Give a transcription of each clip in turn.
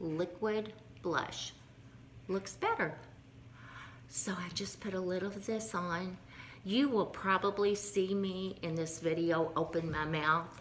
liquid blush. Looks better. So I just put a little of this on. You will probably see me in this video open my mouth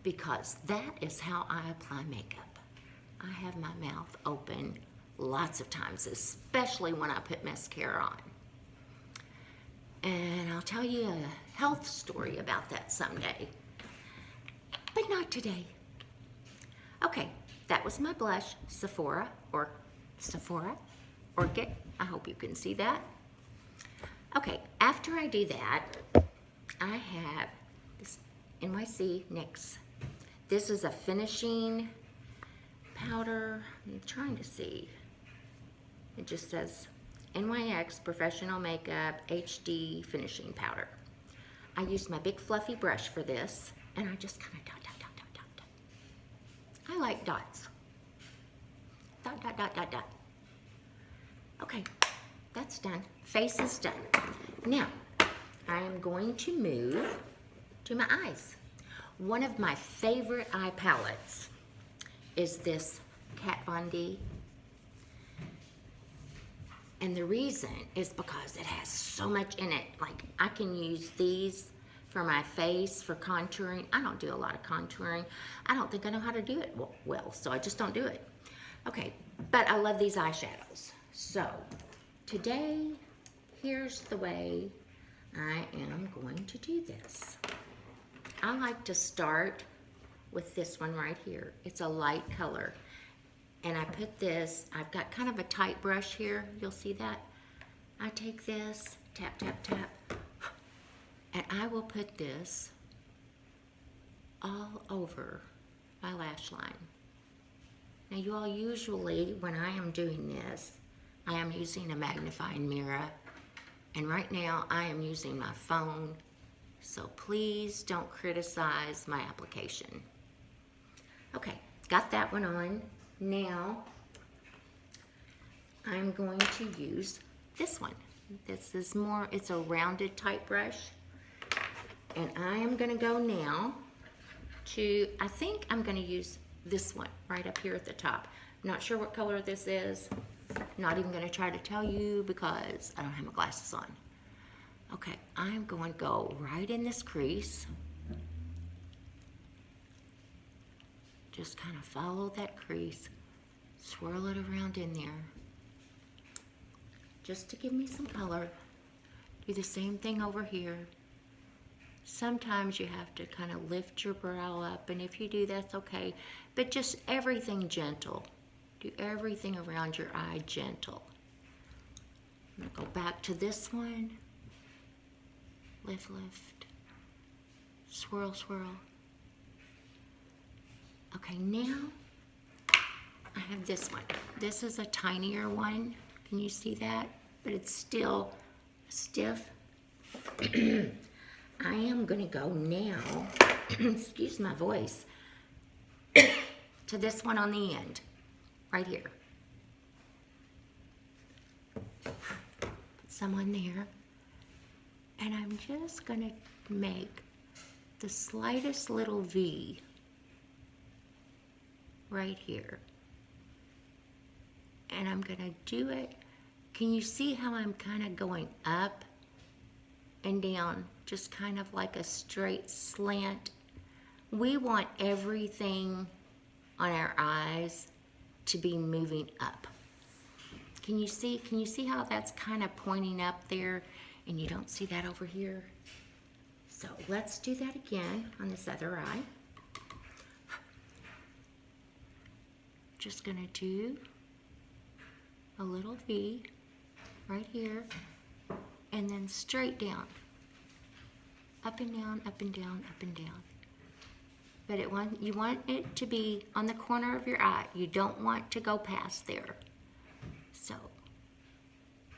because that is how I apply makeup. I have my mouth open lots of times, especially when I put mascara on. And I'll tell you a health story about that someday, but not today. Okay, that was my blush, Sephora, Orchid. I hope you can see that. Okay, after I do that, I have this NYX. This is a finishing powder. I'm trying to see. It just says NYX Professional Makeup HD Finishing Powder. I use my big fluffy brush for this, and I just kind of dot, dot, dot, dot, dot, dot. I like dots. Dot, dot, dot, dot, dot. Okay, that's done. Face is done. Now, I am going to move to my eyes. One of my favorite eye palettes is this Kat Von D. And the reason is because it has so much in it. Like, I can use these for my face, for contouring. I don't do a lot of contouring. I don't think I know how to do it well, so I just don't do it. Okay, but I love these eyeshadows. So, today, here's the way I am going to do this. I like to start with this one right here. It's a light color. And I put this, I've got kind of a tight brush here. You'll see that. I take this, tap, tap, tap, and I will put this all over my lash line. Now you all usually, when I am doing this, I am using a magnifying mirror. And right now I am using my phone. So please don't criticize my application. Okay, got that one on. Now, I'm going to use this one. This is more, it's a rounded type brush. And I am gonna go now to, I think I'm gonna use this one right up here at the top. I'm not sure what color this is. Not even gonna try to tell you because I don't have my glasses on. Okay, I'm going to go right in this crease. Just kind of follow that crease, swirl it around in there, just to give me some color. Do the same thing over here. Sometimes you have to kind of lift your brow up, and if you do, that's okay. But just everything gentle. Do everything around your eye gentle. I'm gonna go back to this one. Lift, lift, swirl, swirl. Okay, now I have this one. This is a tinier one. Can you see that? But it's still stiff. I am gonna go now, excuse my voice, to this one on the end, right here. Put some on there. And I'm just gonna make the slightest little V right here. And I'm gonna do it. Can you see how I'm kind of going up and down, just kind of like a straight slant? We want everything on our eyes to be moving up. Can you see how that's kind of pointing up there? And you don't see that over here. So let's do that again on this other eye. Just gonna do a little V right here, and then straight down. Up and down, up and down, up and down. But you want it to be on the corner of your eye. You don't want to go past there. So,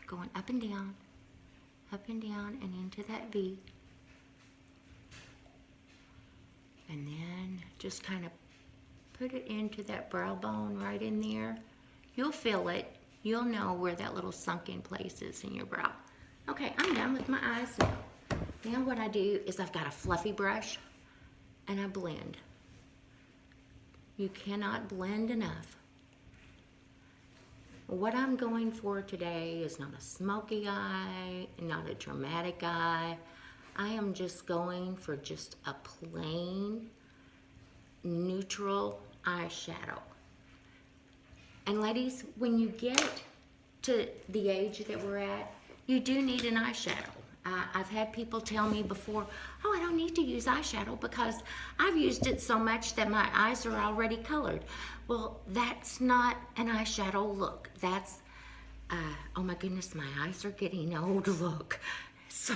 going up and down, and into that V. And then just kind of put it into that brow bone right in there. You'll feel it. You'll know where that little sunken place is in your brow. Okay, I'm done with my eyes now. Now what I do is I've got a fluffy brush and I blend. You cannot blend enough. What I'm going for today is not a smoky eye, not a dramatic eye. I am just going for just a plain, neutral eyeshadow. And ladies, when you get to the age that we're at, you do need an eyeshadow. I've had people tell me before, oh, I don't need to use eyeshadow because I've used it so much that my eyes are already colored. Well, that's not an eyeshadow look. That's, oh my goodness, my eyes are getting old look. So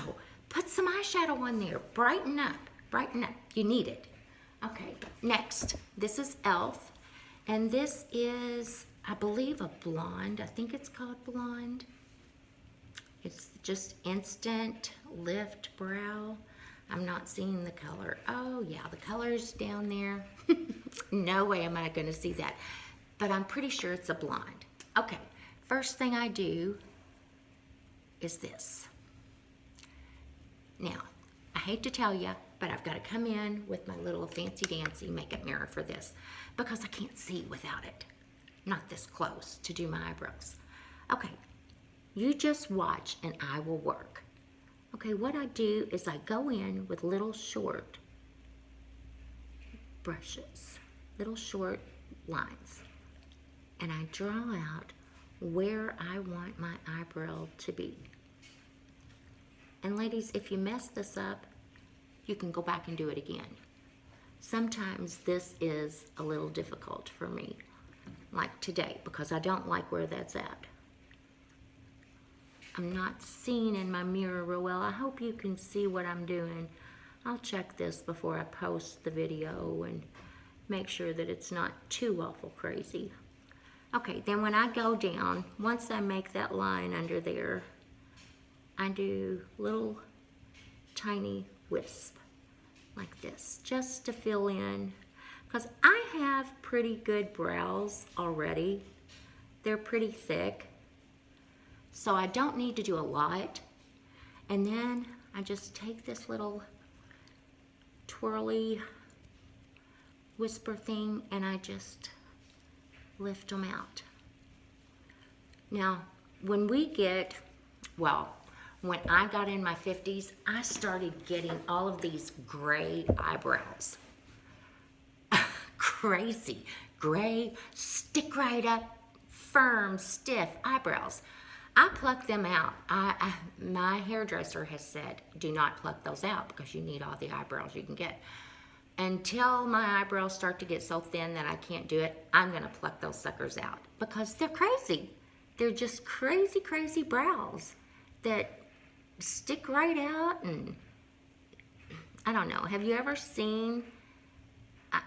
put some eyeshadow on there. Brighten up, brighten up. You need it. Okay, next, this is e.l.f. And this is, I believe, a blonde. I think it's called blonde. It's just instant lift brow. I'm not seeing the color. Oh yeah, the color's down there. No way am I gonna see that. But I'm pretty sure it's a blonde. Okay, first thing I do is this. Now, I hate to tell you, but I've got to come in with my little fancy dancy makeup mirror for this because I can't see without it. Not this close to do my eyebrows. Okay, you just watch and I will work. Okay, what I do is I go in with little short brushes, little short lines, and I draw out where I want my eyebrow to be. And ladies, if you mess this up, you can go back and do it again. Sometimes this is a little difficult for me, like today, because I don't like where that's at. I'm not seeing in my mirror real well. I hope you can see what I'm doing. I'll check this before I post the video and make sure that it's not too awful crazy. Okay, then when I go down, once I make that line under there, I do little tiny wisp like this, just to fill in, because I have pretty good brows already. They're pretty thick, so I don't need to do a lot. And then I just take this little twirly whisper thing and I just lift them out. Now, when we get, well, when I got in my 50s, I started getting all of these gray eyebrows. Crazy, gray, stick right up, firm, stiff eyebrows. I pluck them out. My hairdresser has said, do not pluck those out because you need all the eyebrows you can get. Until my eyebrows start to get so thin that I can't do it, I'm gonna pluck those suckers out because they're crazy. They're just crazy, crazy brows that stick right out. And I don't know, have you ever seen,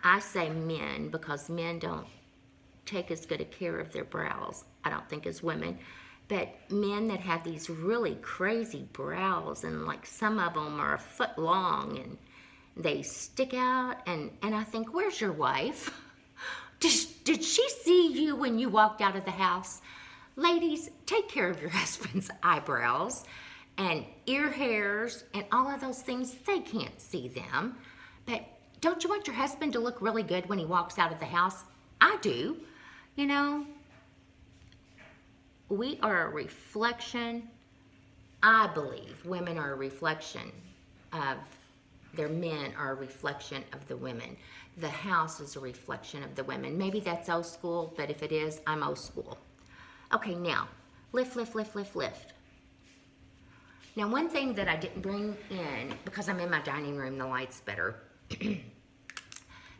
I say men because men don't take as good a care of their brows, I don't think, as women, but men that have these really crazy brows, and like some of them are a foot long and they stick out, and I think, where's your wife? Did she see you when you walked out of the house? Ladies, take care of your husband's eyebrows and ear hairs and all of those things. They can't see them. But don't you want your husband to look really good when he walks out of the house? I do. You know, we are a reflection. I believe women are a reflection of their men, are a reflection of the women. The house is a reflection of the women. Maybe that's old school, but if it is, I'm old school. Okay, now, lift, lift, lift, lift, lift. Now, one thing that I didn't bring in, because I'm in my dining room, the light's better,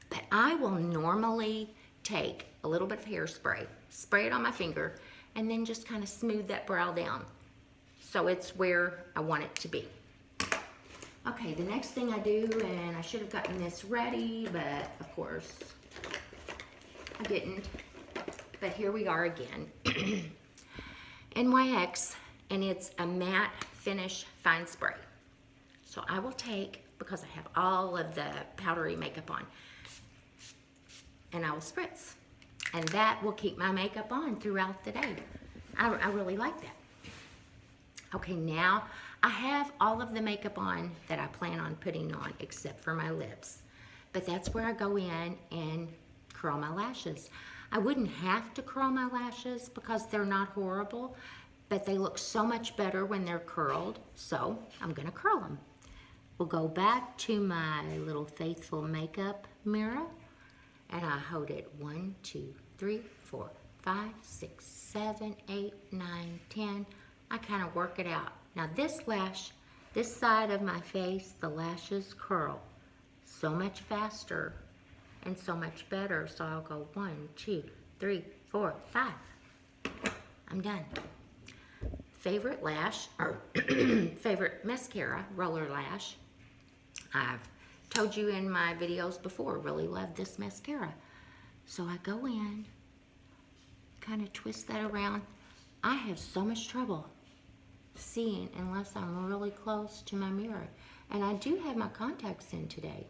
but I will normally take a little bit of hairspray, spray it on my finger, and then just kind of smooth that brow down so it's where I want it to be. Okay, the next thing I do, and I should have gotten this ready, but of course I didn't, but here we are again. NYX, and it's a matte finish fine spray. So I will take, because I have all of the powdery makeup on, and I will spritz. And that will keep my makeup on throughout the day. I really like that. Okay, now I have all of the makeup on that I plan on putting on except for my lips. But that's where I go in and curl my lashes. I wouldn't have to curl my lashes because they're not horrible, but they look so much better when they're curled, so I'm gonna curl them. We'll go back to my little Faithful makeup mirror, and I hold it 1, 2, 3, 4, 5, 6, 7, 8, 9, 10. I kind of work it out. Now this lash, this side of my face, the lashes curl so much faster and so much better. So I'll go 1, 2, 3, 4, 5. I'm done. Favorite lash, or favorite mascara, Roller Lash. I've told you in my videos before, really love this mascara. So I go in, kind of twist that around. I have so much trouble seeing unless I'm really close to my mirror. And I do have my contacts in today.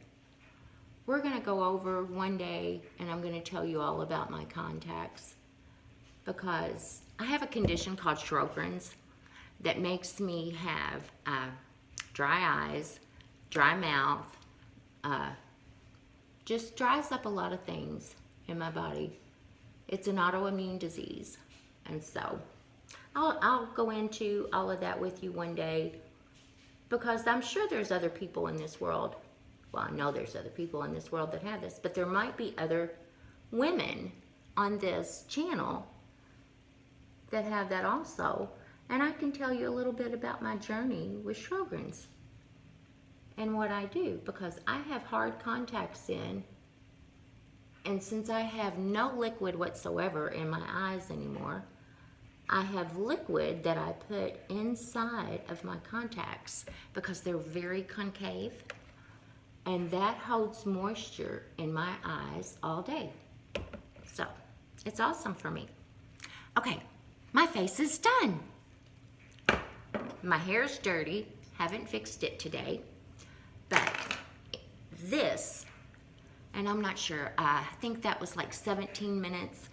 We're gonna go over one day and I'm gonna tell you all about my contacts because I have a condition called Sjogren's that makes me have dry eyes, dry mouth, just dries up a lot of things in my body. It's an autoimmune disease. And so I'll go into all of that with you one day because I'm sure there's other people in this world. Well, I know there's other people in this world that have this, but there might be other women on this channel that have that also. And I can tell you a little bit about my journey with Sjogren's and what I do because I have hard contacts in, and since I have no liquid whatsoever in my eyes anymore, I have liquid that I put inside of my contacts because they're very concave, and that holds moisture in my eyes all day. So it's awesome for me. Okay, my face is done. My hair's dirty, haven't fixed it today, but this, and I'm not sure, I think that was like 17 minutes.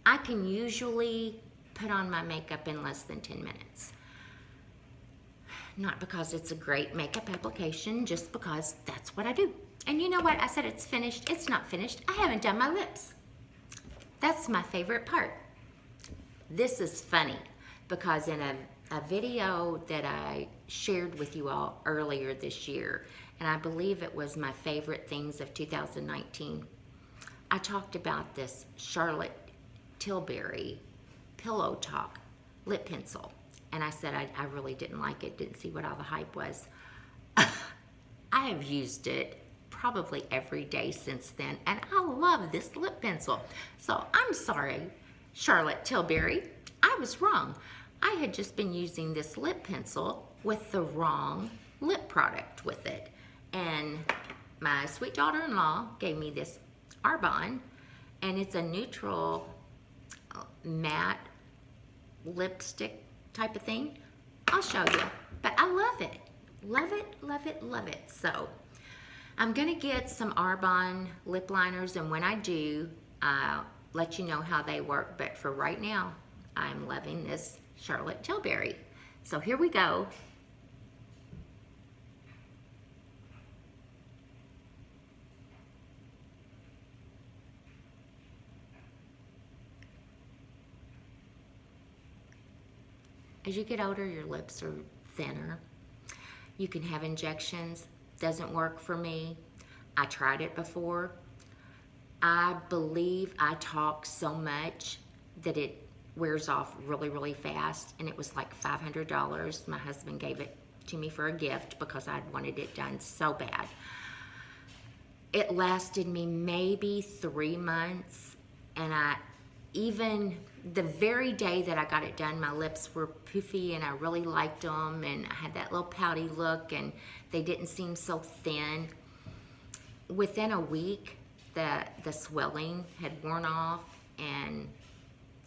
I can usually put on my makeup in less than 10 minutes. Not because it's a great makeup application, just because that's what I do. And you know what? I said it's finished. It's not finished. I haven't done my lips. That's my favorite part. This is funny because in a video that I shared with you all earlier this year, and I believe it was my favorite things of 2019, I talked about this Charlotte Tilbury Pillow Talk lip pencil. And I said I really didn't like it, didn't see what all the hype was. I have used it probably every day since then, and I love this lip pencil. So I'm sorry, Charlotte Tilbury, I was wrong. I had just been using this lip pencil with the wrong lip product with it. And my sweet daughter-in-law gave me this Arbonne, and it's a neutral matte lipstick type of thing. I'll show you, but I love it. Love it, love it, love it. So I'm gonna get some Arbonne lip liners, and when I do, I'll let you know how they work. But for right now, I'm loving this Charlotte Tilbury. So here we go. As you get older, your lips are thinner. You can have injections. Doesn't work for me. I tried it before. I believe I talk so much that it wears off really, really fast, and it was like $500. My husband gave it to me for a gift because I'd wanted it done so bad. It lasted me maybe 3 months, and even the very day that I got it done, my lips were poofy and I really liked them, and I had that little pouty look and they didn't seem so thin. Within a week, the swelling had worn off and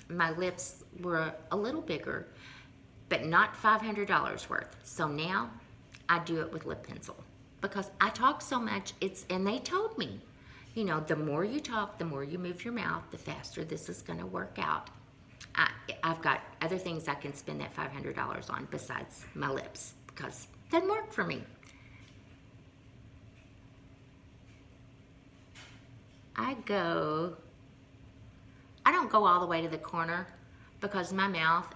my lips were a little bigger, but not $500 worth. So now I do it with lip pencil because I talk so much. And they told me, you know, the more you talk, the more you move your mouth, the faster this is going to work out. I've got other things I can spend that $500 on besides my lips because it doesn't work for me. I don't go all the way to the corner because my mouth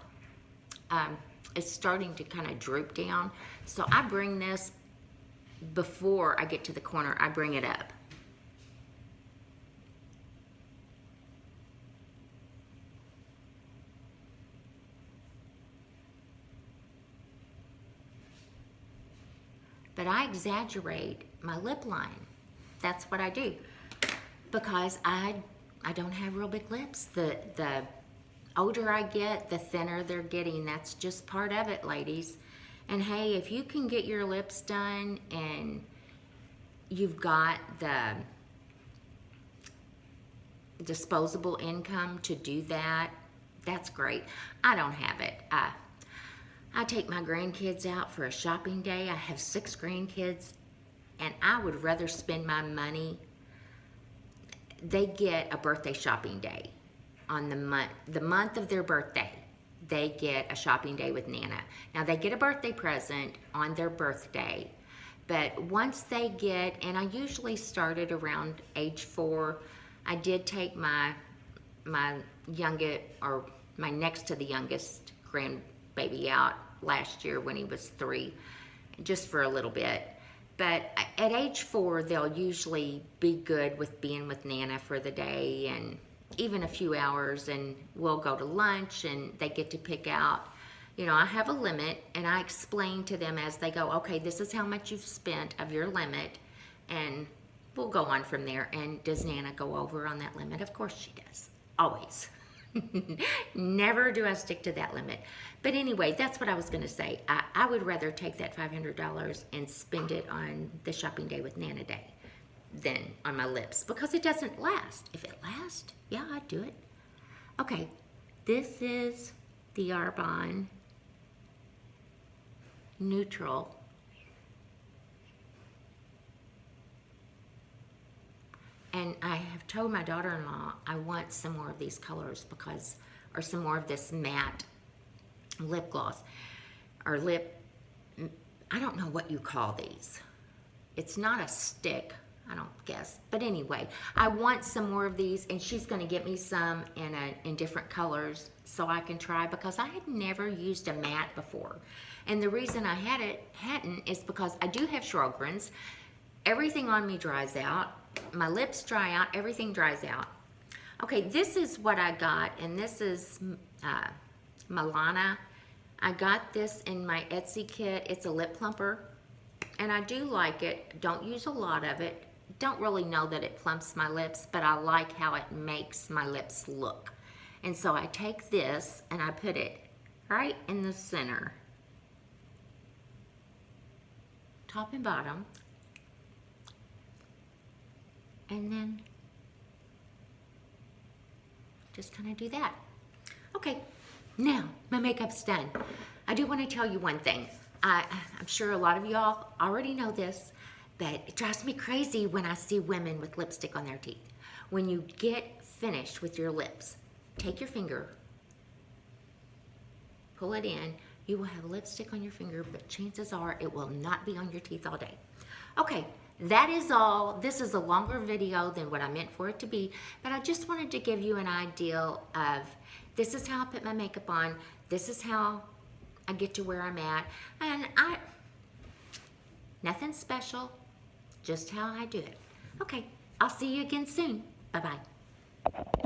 is starting to kind of droop down. So I bring this before I get to the corner, I bring it up. But I exaggerate my lip line. That's what I do because I don't have real big lips. The older I get, the thinner they're getting. That's just part of it, ladies. And hey, if you can get your lips done and you've got the disposable income to do that, that's great. I don't have it. I take my grandkids out for a shopping day. I have 6 grandkids, and I would rather spend my money. They get a birthday shopping day on the month of their birthday. They get a shopping day with Nana. Now they get a birthday present on their birthday, but once they get, and I usually started around age 4. I did take my youngest, or my next to the youngest grandbaby out last year when he was 3, just for a little bit. But at age 4, they'll usually be good with being with Nana for the day and even a few hours, and we'll go to lunch and they get to pick out. You know, I have a limit and I explain to them as they go, okay, this is how much you've spent of your limit, and we'll go on from there. And does Nana go over on that limit? Of course she does, always. Never do I stick to that limit. But anyway, that's what I was gonna say. I would rather take that $500 and spend it on the shopping day with Nana Day than on my lips, because it doesn't last. If it lasts, yeah, I'd do it. Okay, this is the Arbonne Neutral. And I have told my daughter-in-law I want some more of these colors because, or some more of this matte lip gloss, or lip, I don't know what you call these. It's not a stick, I don't guess. But anyway, I want some more of these, and she's gonna get me some in different colors so I can try, because I had never used a matte before. And the reason I hadn't is because I do have Sjogren's. Everything on me dries out. My lips dry out, everything dries out. Okay, this is what I got, and this is Milani. I got this in my Etsy kit. It's a lip plumper, and I do like it. Don't use a lot of it. Don't really know that it plumps my lips, but I like how it makes my lips look. And so I take this and I put it right in the center, top and bottom. And then just kind of do that. Okay, now my makeup's done. I do want to tell you one thing. I'm sure a lot of y'all already know this, but it drives me crazy when I see women with lipstick on their teeth. When you get finished with your lips, take your finger, pull it in. You will have lipstick on your finger, but chances are it will not be on your teeth all day. Okay. That is all. This is a longer video than what I meant for it to be, but I just wanted to give you an idea of, this is how I put my makeup on, this is how I get to where I'm at, and nothing special, just how I do it. Okay, I'll see you again soon. Bye-bye.